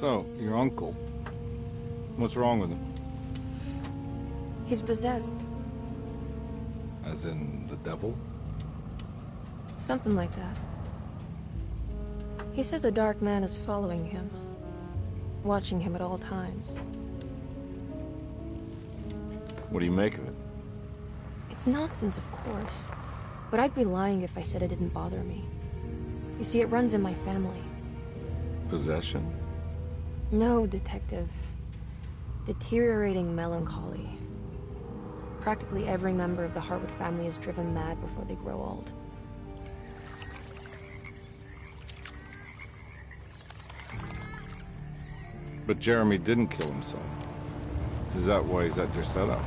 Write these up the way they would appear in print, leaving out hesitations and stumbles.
So, your uncle. What's wrong with him? He's possessed. As in the devil? Something like that. He says a dark man is following him, watching him at all times. What do you make of it? It's nonsense, of course, but I'd be lying if I said it didn't bother me. You see, it runs in my family. Possession? No, Detective. Deteriorating melancholy. Practically every member of the Hartwood family is driven mad before they grow old. But Jeremy didn't kill himself. Is that why he's at your setup?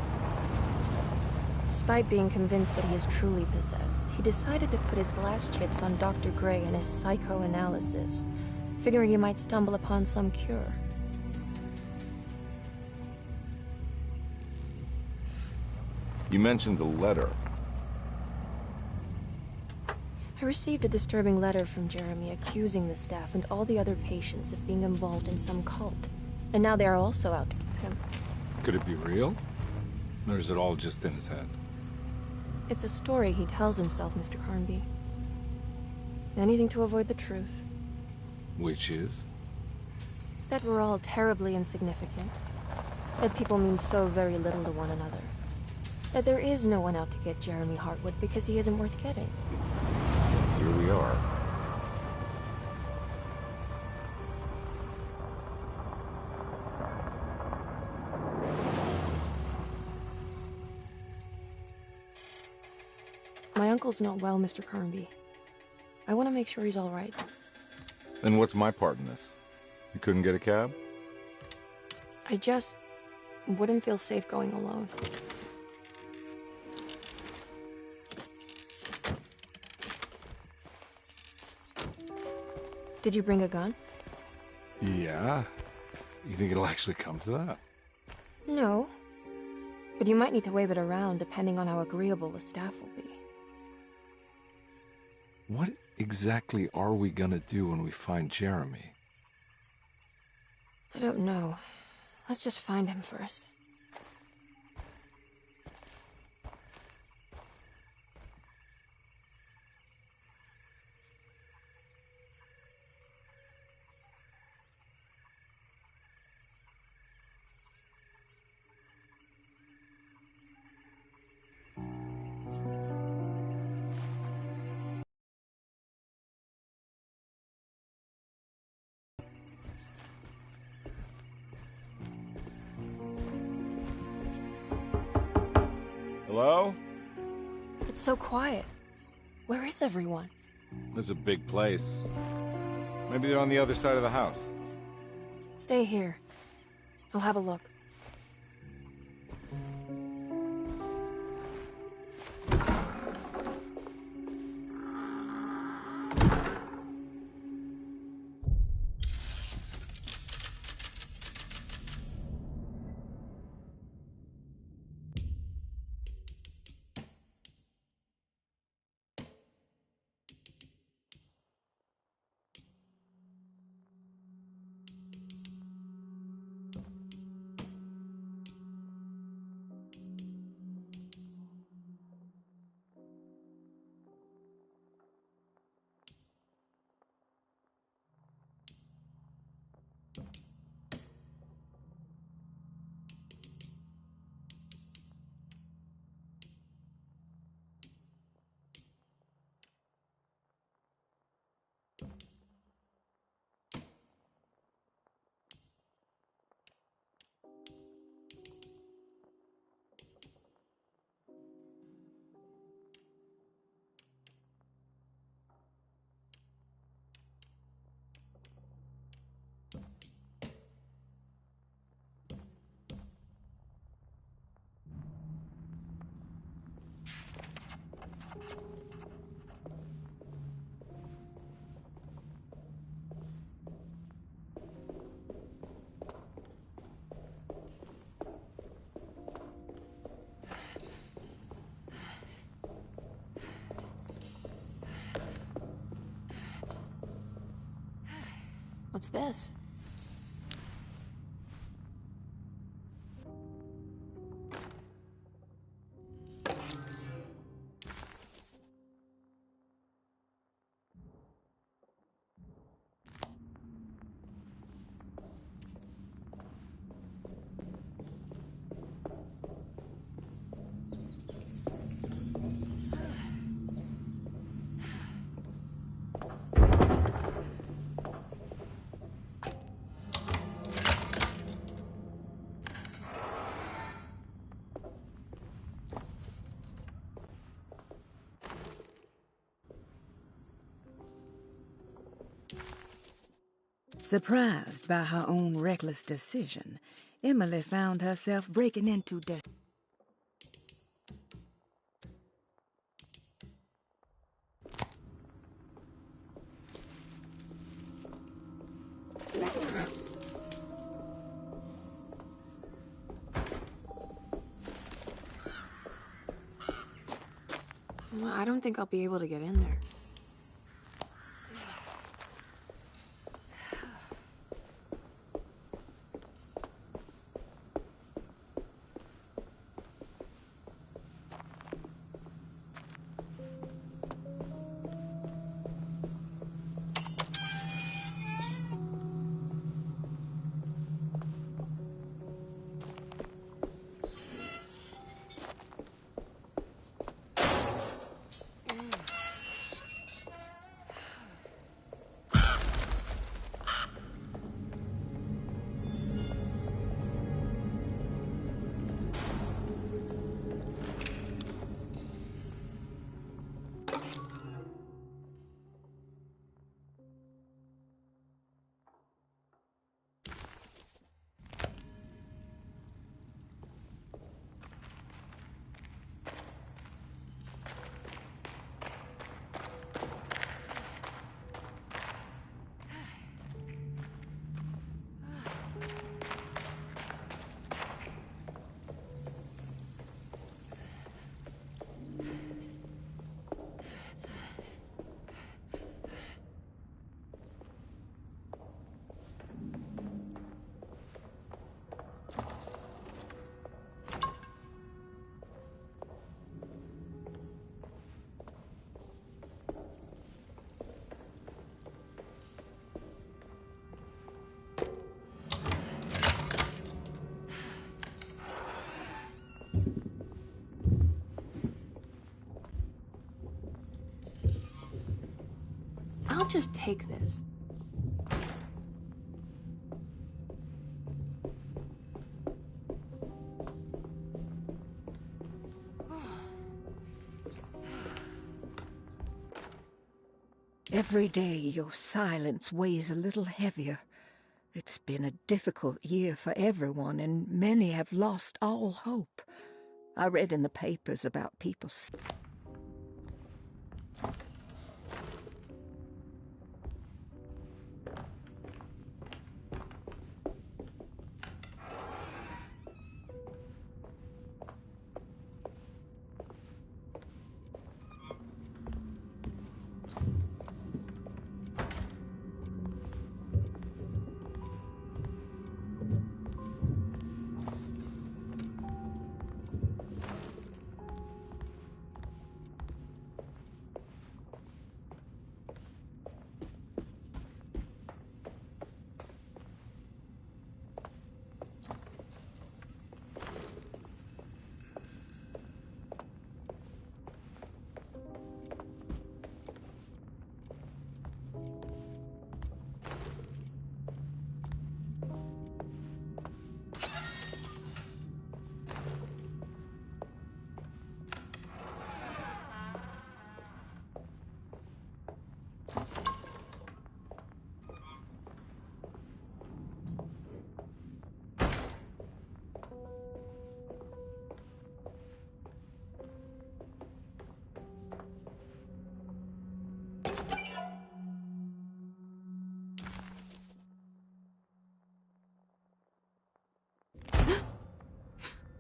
Despite being convinced that he is truly possessed, he decided to put his last chips on Dr. Gray and his psychoanalysis, figuring he might stumble upon some cure. You mentioned the letter. I received a disturbing letter from Jeremy accusing the staff and all the other patients of being involved in some cult. And now they are also out to get him. Could it be real? Or is it all just in his head? It's a story he tells himself, Mr. Carnby. Anything to avoid the truth. Which is? That we're all terribly insignificant. That people mean so very little to one another. That there is no one out to get Jeremy Hartwood because he isn't worth getting. Here we are. My uncle's not well, Mr. Carnby. I want to make sure he's all right. Then what's my part in this? You couldn't get a cab? I just wouldn't feel safe going alone. Did you bring a gun? Yeah. You think it'll actually come to that? No. But you might need to wave it around depending on how agreeable the staff will be. What exactly are we gonna do when we find Jeremy? I don't know. Let's just find him first. Hello? It's so quiet. Where is everyone? This is a big place. Maybe they're on the other side of the house. Stay here. I'll have a look. What's this? Surprised by her own reckless decision, Emily found herself breaking into Well, I don't think I'll be able to get in there. I'll just take this. Every day your silence weighs a little heavier. It's been a difficult year for everyone, and many have lost all hope. I read in the papers about people...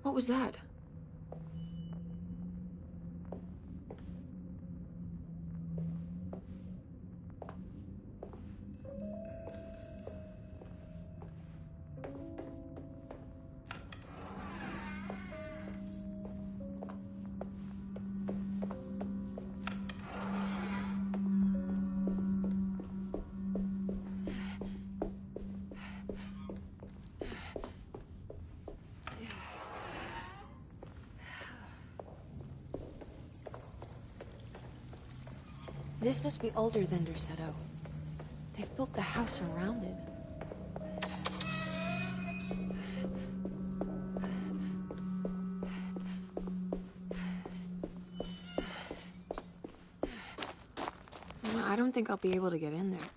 What was that? This must be older than Derceto. They've built the house around it. I don't think I'll be able to get in there.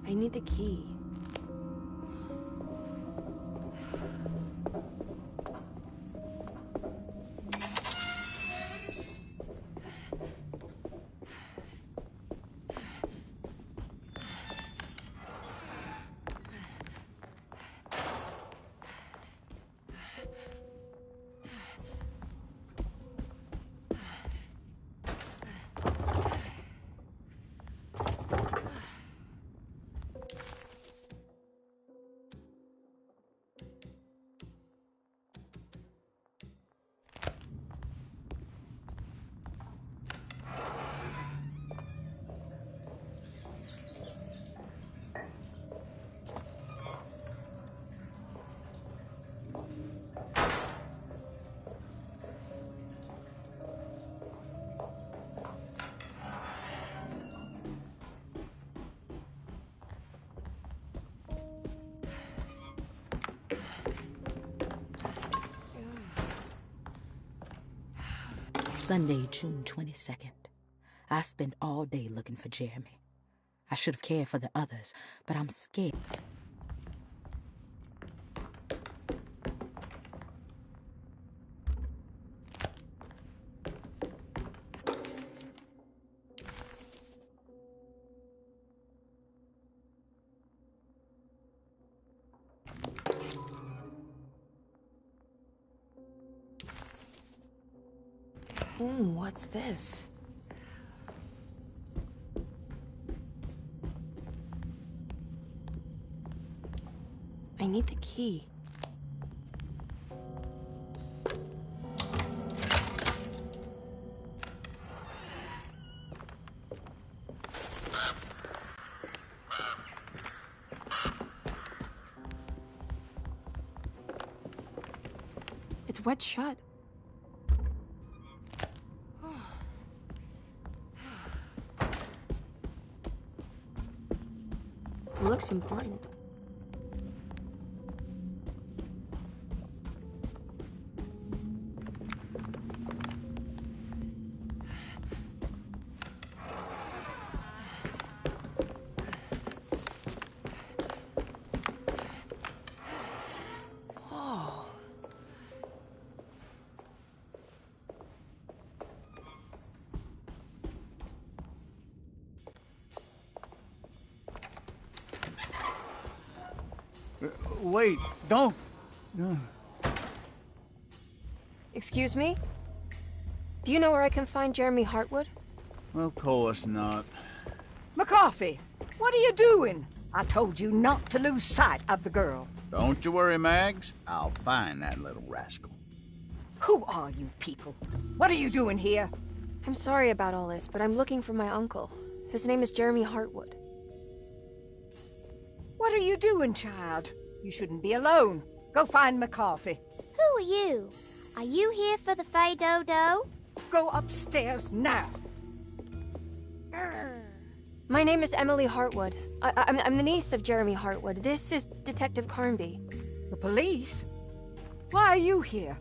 I need the key. Sunday, June 22nd. I spent all day looking for Jeremy. I should have cared for the others, but I'm scared. What's this? I need the key. It's wet shut. Looks important. Oh. Wait, don't. Excuse me? Do you know where I can find Jeremy Hartwood? Of course not. McCarthy, what are you doing? I told you not to lose sight of the girl. Don't you worry, Mags. I'll find that little rascal. Who are you people? What are you doing here? I'm sorry about all this, but I'm looking for my uncle. His name is Jeremy Hartwood. What are you doing, child? You shouldn't be alone. Go find McCarthy. Who are you? Are you here for the Fay Dodo? Go upstairs now. My name is Emily Hartwood. I'm the niece of Jeremy Hartwood. This is Detective Carnby. The police? Why are you here?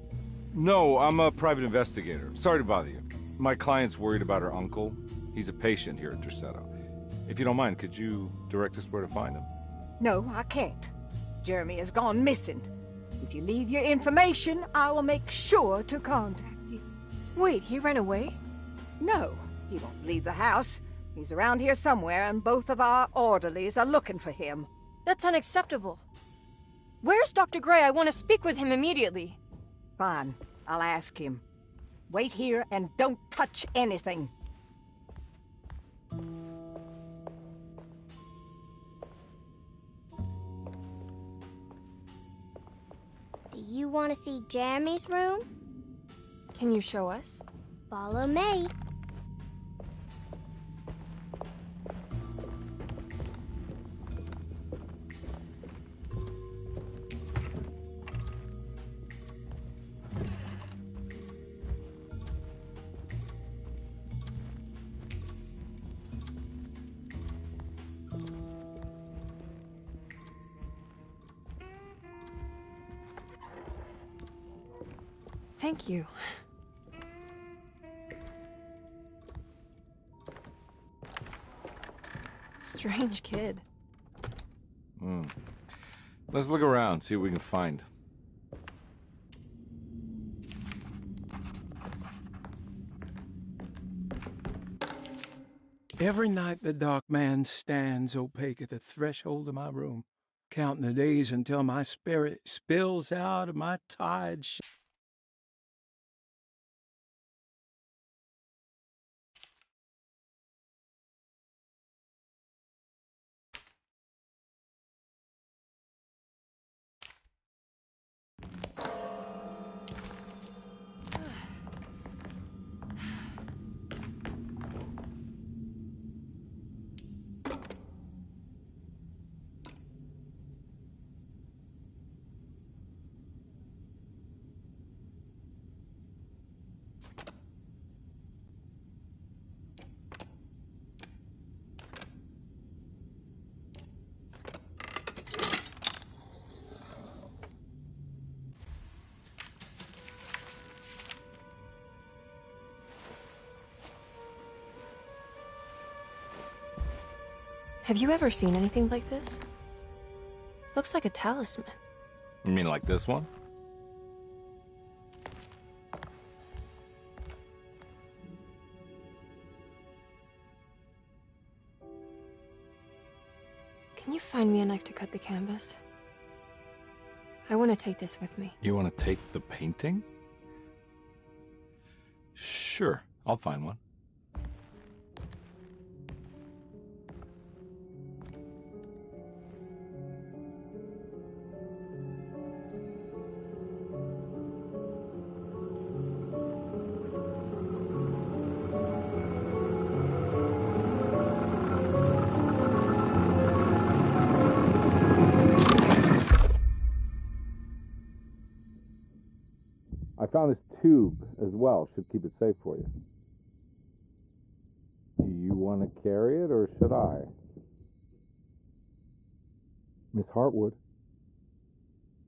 No, I'm a private investigator. Sorry to bother you. My client's worried about her uncle. He's a patient here at Derceto. If you don't mind, could you direct us where to find him? No, I can't. Jeremy has gone missing. If you leave your information, I will make sure to contact you. Wait, he ran away? No, he won't leave the house. He's around here somewhere, and both of our orderlies are looking for him. That's unacceptable. Where's Dr. Gray? I want to speak with him immediately. Fine, I'll ask him. Wait here and don't touch anything. Do you want to see Jeremy's room? Can you show us? Follow me. Thank you. Strange kid. Let's look around, see what we can find. Every night the dark man stands opaque at the threshold of my room, counting the days until my spirit spills out of my tired Have you ever seen anything like this? Looks like a talisman. You mean like this one? Can you find me a knife to cut the canvas? I want to take this with me. You want to take the painting? Sure, I'll find one. I found this tube as well. Should keep it safe for you. Do you want to carry it, or should I? Miss Hartwood?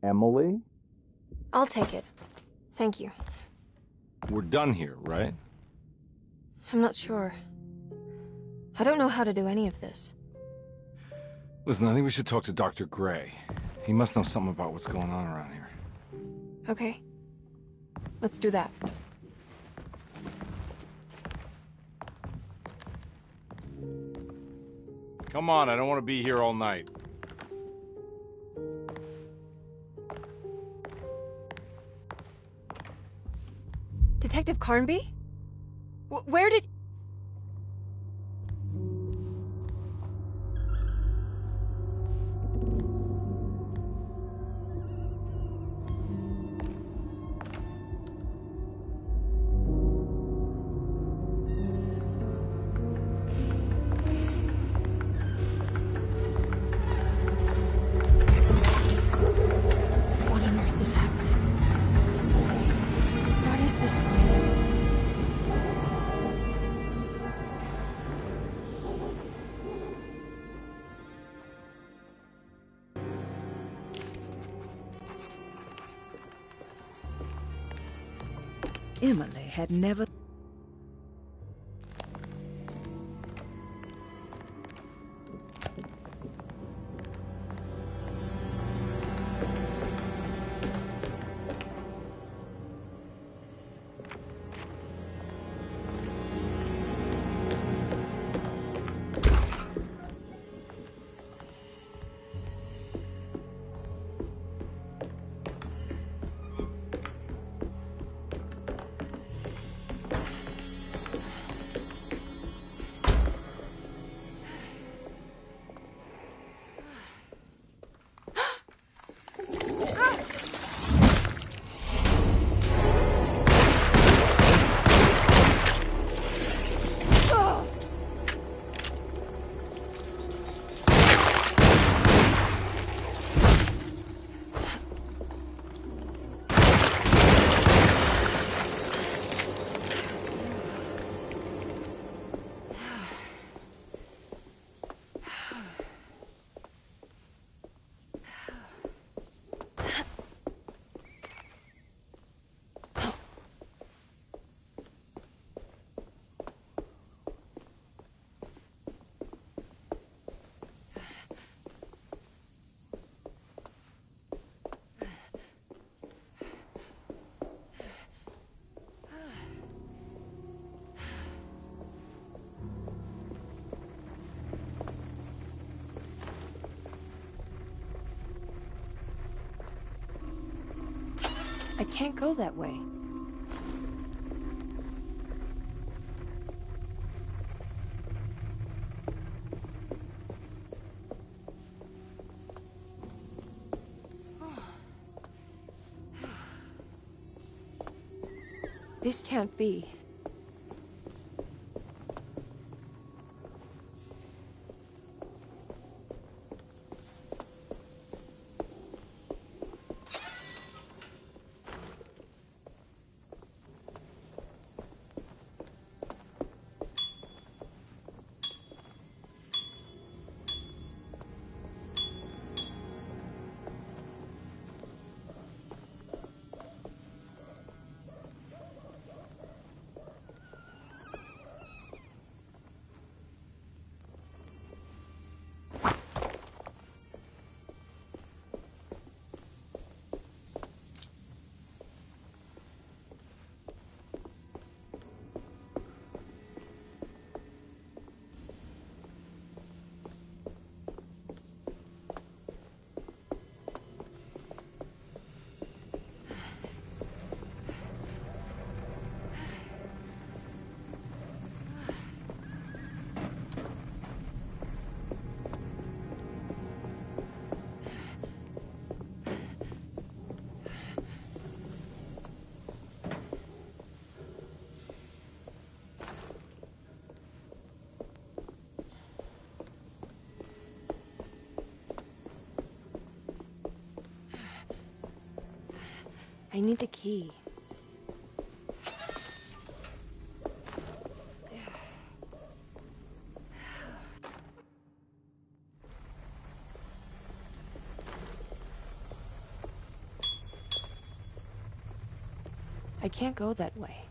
Emily? I'll take it. Thank you. We're done here, right? I'm not sure. I don't know how to do any of this. Listen, I think we should talk to Dr. Gray. He must know something about what's going on around here. Okay. Let's do that. Come on, I don't want to be here all night. Detective Carnby? Where did... Emily had never... I can't go that way. This can't be. I need the key. I can't go that way.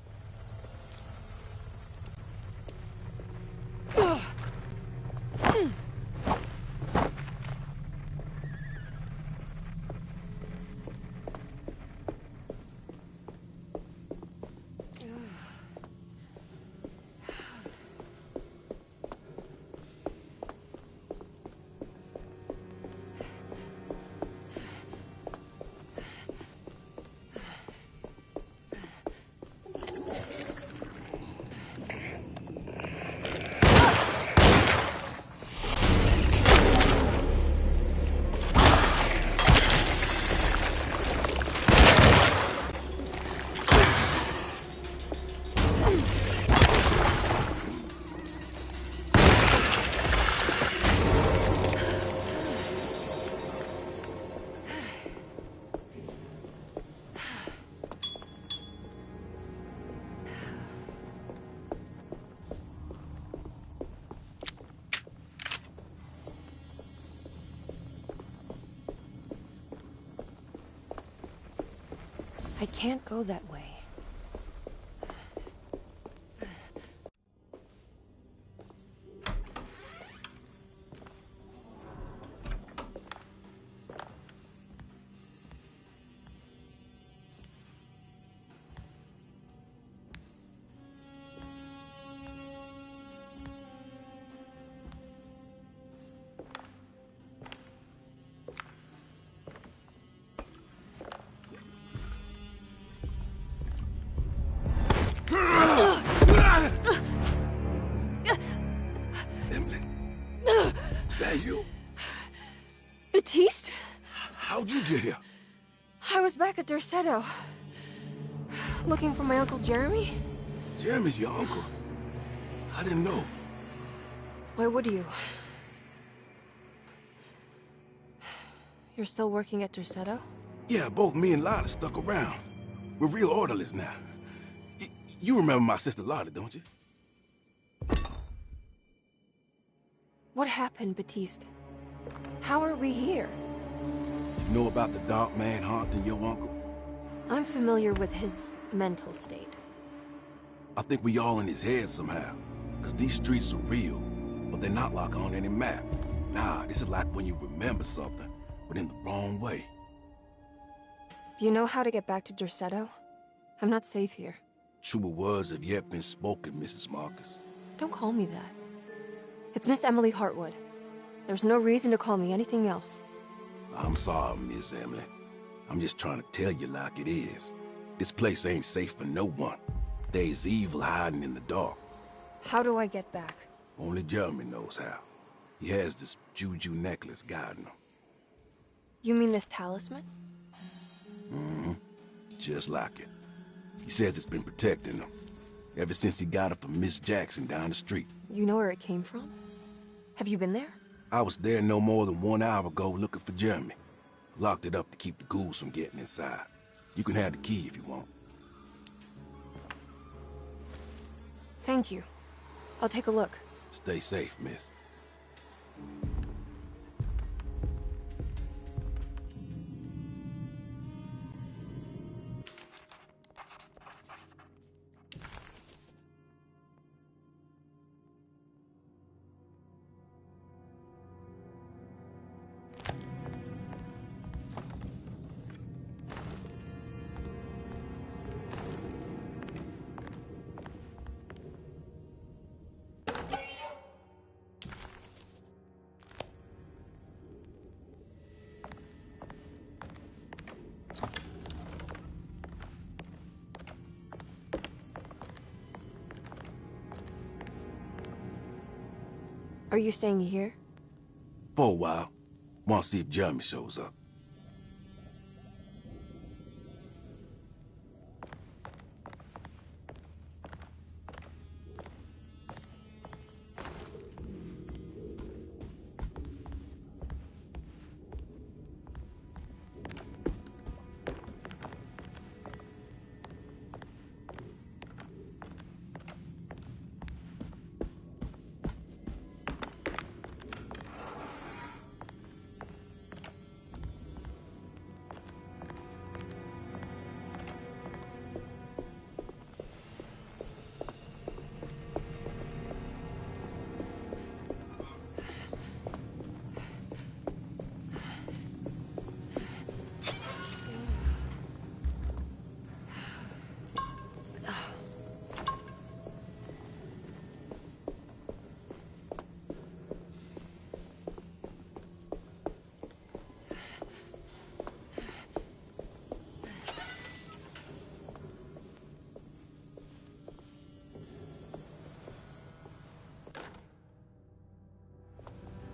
I can't go that way. at Derceto. Looking for my Uncle Jeremy? Jeremy's your uncle? I didn't know. Why would you? You're still working at Derceto? Yeah, both me and Lotta stuck around. We're real orderlies now. You remember my sister Lotta, don't you? What happened, Batiste? How are we here? You know about the dark man haunting your uncle? I'm familiar with his mental state. I think we all in his head somehow. Because these streets are real, but they're not like on any map. Nah, this is like when you remember something, but in the wrong way. Do you know how to get back to Derceto? I'm not safe here. Truer words have yet been spoken, Mrs. Marcus. Don't call me that. It's Miss Emily Hartwood. There's no reason to call me anything else. I'm sorry, Miss Emily. I'm just trying to tell you like it is. This place ain't safe for no one. There's evil hiding in the dark. How do I get back? Only Jeremy knows how. He has this juju necklace guiding him. You mean this talisman? Mm-hmm. Just like it. He says it's been protecting him ever since he got it from Miss Jackson down the street. You know where it came from? Have you been there? I was there no more than 1 hour ago looking for Jeremy. Locked it up to keep the ghouls from getting inside. You can have the key if you want. Thank you. I'll take a look. Stay safe, miss. Are you staying here? For a while. Want to see if Jeremy shows up.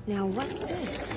Now what's this?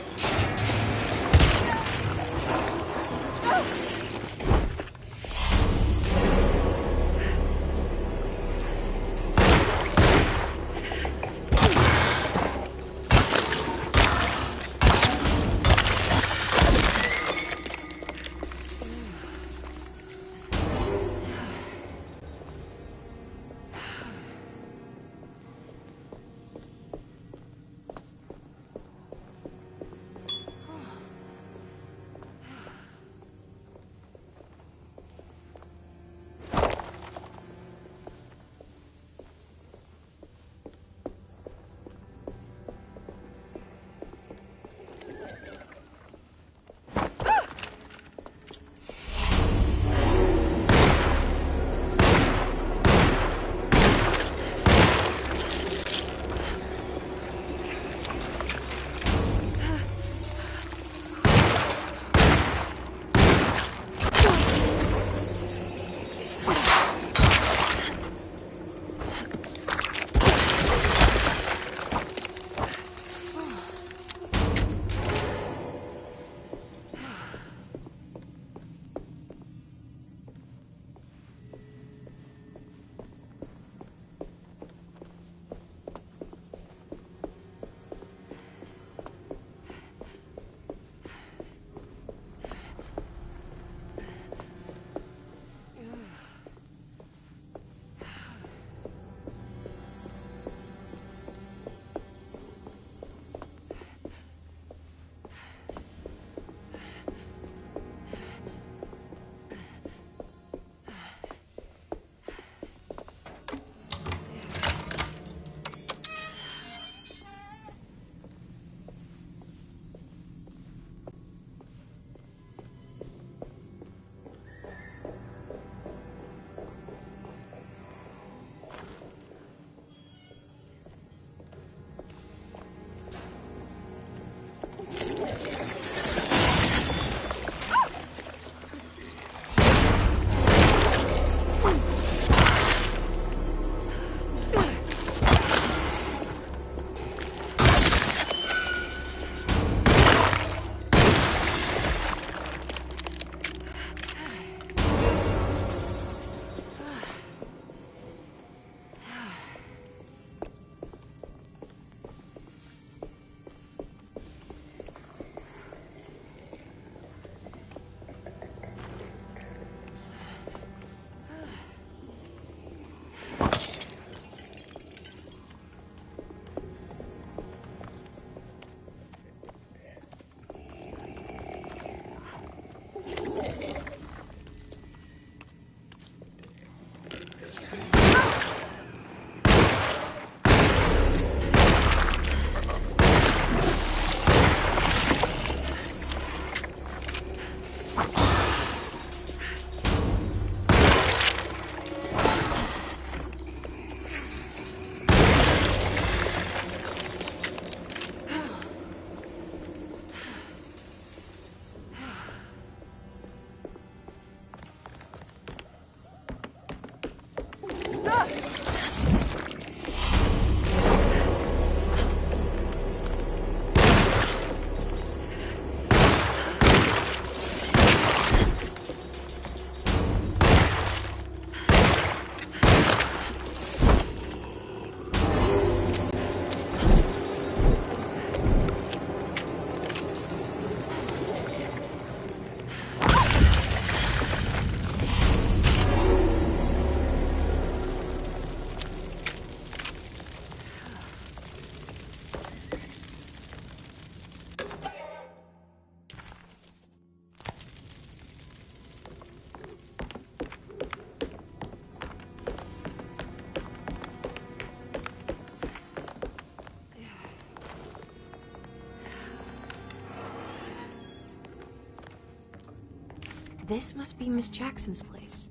This must be Miss Jackson's place.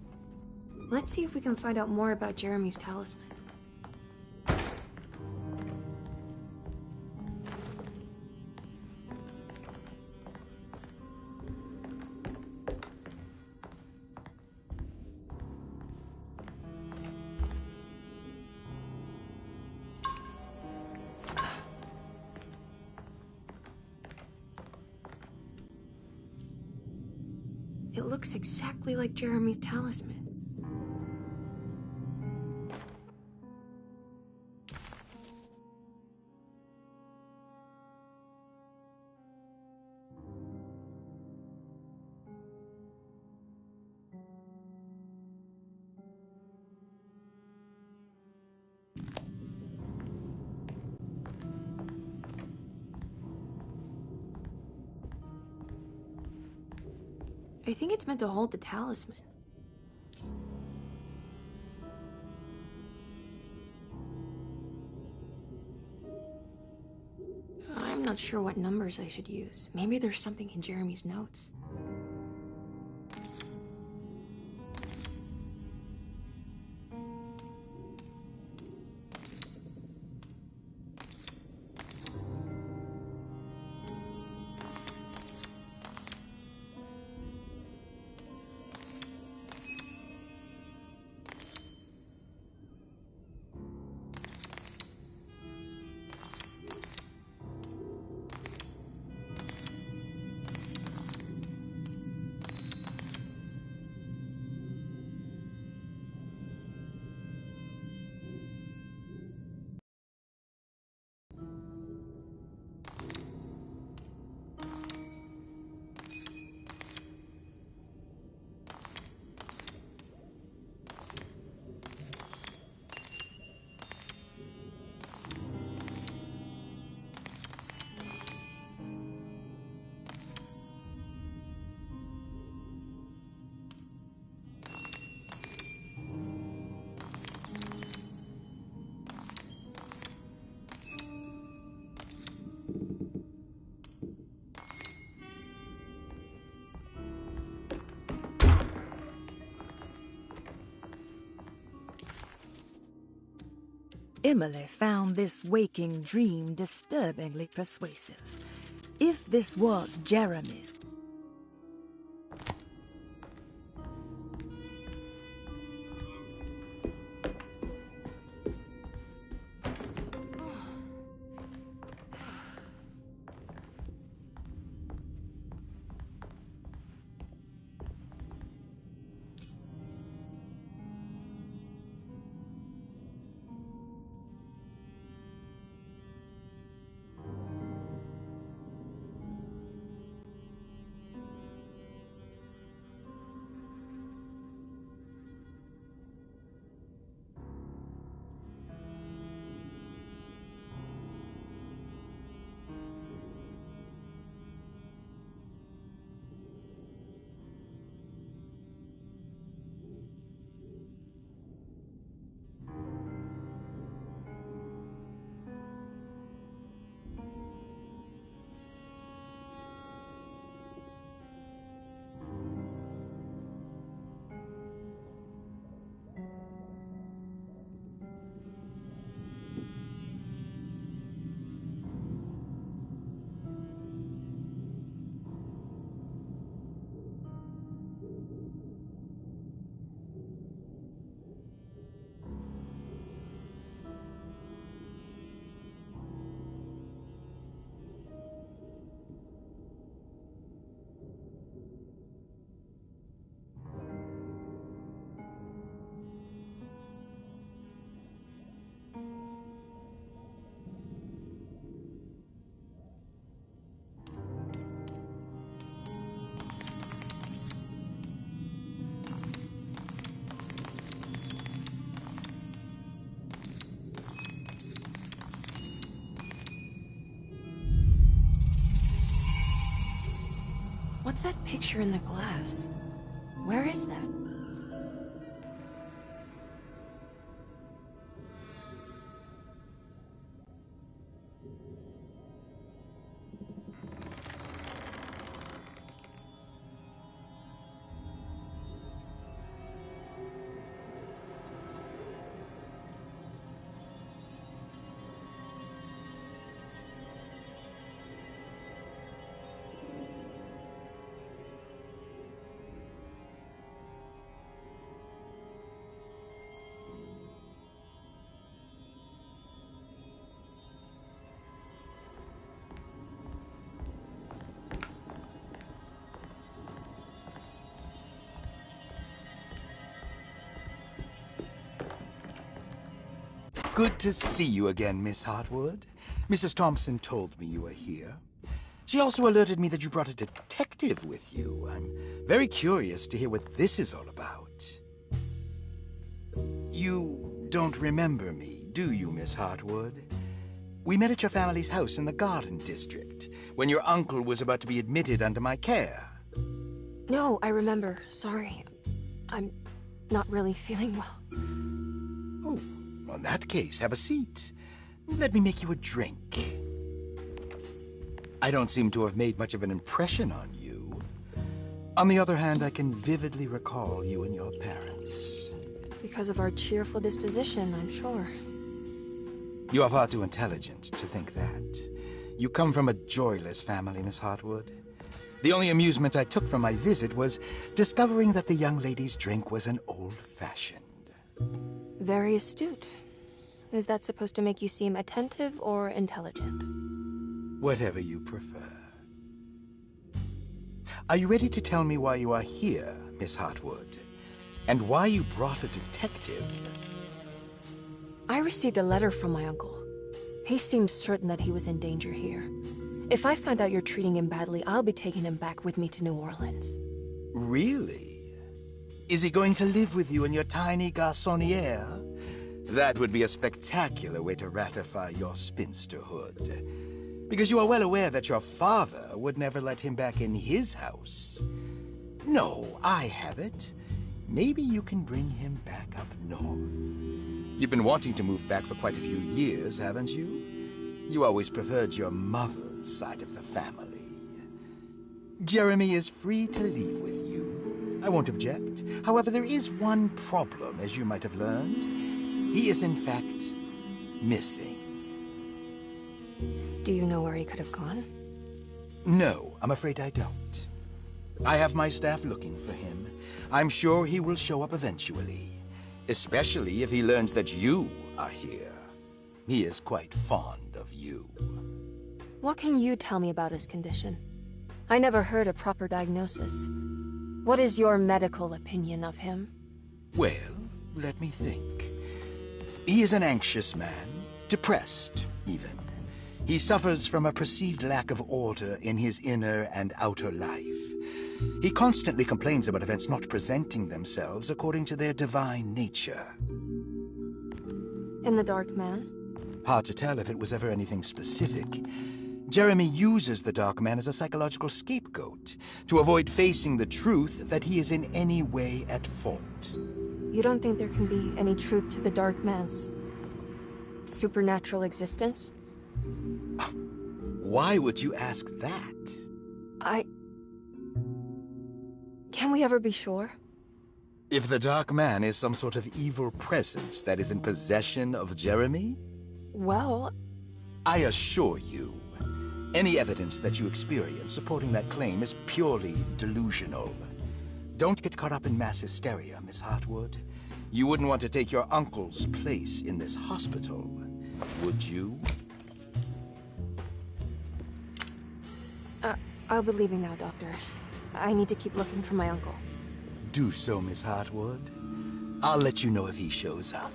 Let's see if we can find out more about Jeremy's talisman. It looks exactly like Jeremy's talisman. I think it's meant to hold the talisman. I'm not sure what numbers I should use. Maybe there's something in Jeremy's notes. Emily found this waking dream disturbingly persuasive. If this was Jeremy's... What's that picture in the glass? Where is that? Good to see you again, Miss Hartwood. Mrs. Thompson told me you were here. She also alerted me that you brought a detective with you. I'm very curious to hear what this is all about. You don't remember me, do you, Miss Hartwood? We met at your family's house in the Garden District, when your uncle was about to be admitted under my care. No, I remember. Sorry. I'm not really feeling well. Oh, well, in that case, have a seat. Let me make you a drink. I don't seem to have made much of an impression on you. On the other hand, I can vividly recall you and your parents. Because of our cheerful disposition, I'm sure. You are far too intelligent to think that. You come from a joyless family, Miss Hartwood. The only amusement I took from my visit was discovering that the young lady's drink was an old-fashioned. Very astute. Is that supposed to make you seem attentive or intelligent? Whatever you prefer. Are you ready to tell me why you are here, Miss Hartwood? And why you brought a detective? I received a letter from my uncle. He seemed certain that he was in danger here. If I find out you're treating him badly, I'll be taking him back with me to New Orleans. Really? Is he going to live with you in your tiny garçonniere? That would be a spectacular way to ratify your spinsterhood. Because you are well aware that your father would never let him back in his house. No, I have it. Maybe you can bring him back up north. You've been wanting to move back for quite a few years, haven't you? You always preferred your mother's side of the family. Jeremy is free to leave with you. I won't object. However, there is one problem, as you might have learned. He is, in fact, missing. Do you know where he could have gone? No, I'm afraid I don't. I have my staff looking for him. I'm sure he will show up eventually. Especially if he learns that you are here. He is quite fond of you. What can you tell me about his condition? I never heard a proper diagnosis. What is your medical opinion of him? Well, let me think. He is an anxious man, depressed, even. He suffers from a perceived lack of order in his inner and outer life. He constantly complains about events not presenting themselves according to their divine nature. And the Dark Man? Hard to tell if it was ever anything specific. Jeremy uses the Dark Man as a psychological scapegoat to avoid facing the truth that he is in any way at fault. You don't think there can be any truth to the Dark Man's supernatural existence? Why would you ask that? Can we ever be sure? If the Dark Man is some sort of evil presence that is in possession of Jeremy? Well, I assure you, any evidence that you experience supporting that claim is purely delusional. Don't get caught up in mass hysteria, Miss Hartwood. You wouldn't want to take your uncle's place in this hospital, would you? I'll be leaving now, Doctor. I need to keep looking for my uncle. Do so, Miss Hartwood. I'll let you know if he shows up.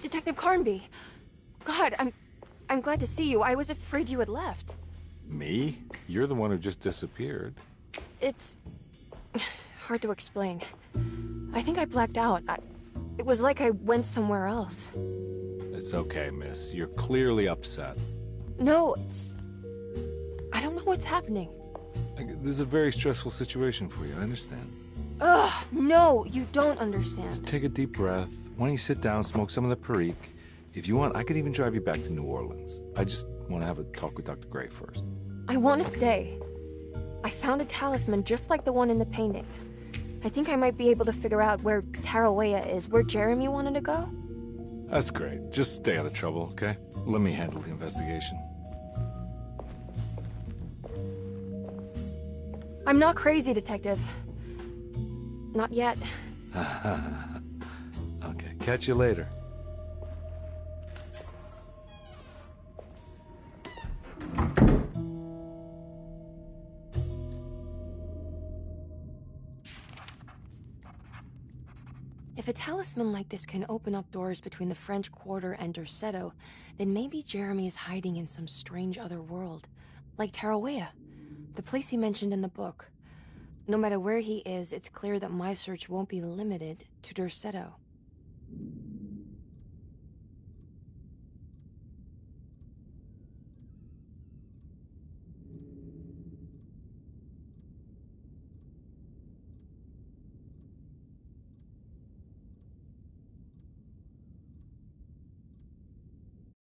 Detective Carnby! God, I'm glad to see you. I was afraid you had left. Me? You're the one who just disappeared. It's hard to explain. I think I blacked out. It was like I went somewhere else. It's okay, miss. You're clearly upset. No, I don't know what's happening. This is a very stressful situation for you, I understand. Ugh, no, you don't understand. Just take a deep breath. Why don't you sit down, smoke some of the Perique? If you want, I could even drive you back to New Orleans. I just want to have a talk with Dr. Gray first. I want to stay. I found a talisman just like the one in the painting. I think I might be able to figure out where Tarawea is, where Jeremy wanted to go. That's great. Just stay out of trouble, okay? Let me handle the investigation. I'm not crazy, Detective. Not yet. Okay, catch you later. If a talisman like this can open up doors between the French Quarter and Derceto, then maybe Jeremy is hiding in some strange other world, like Tarawea, the place he mentioned in the book. No matter where he is, it's clear that my search won't be limited to Derceto.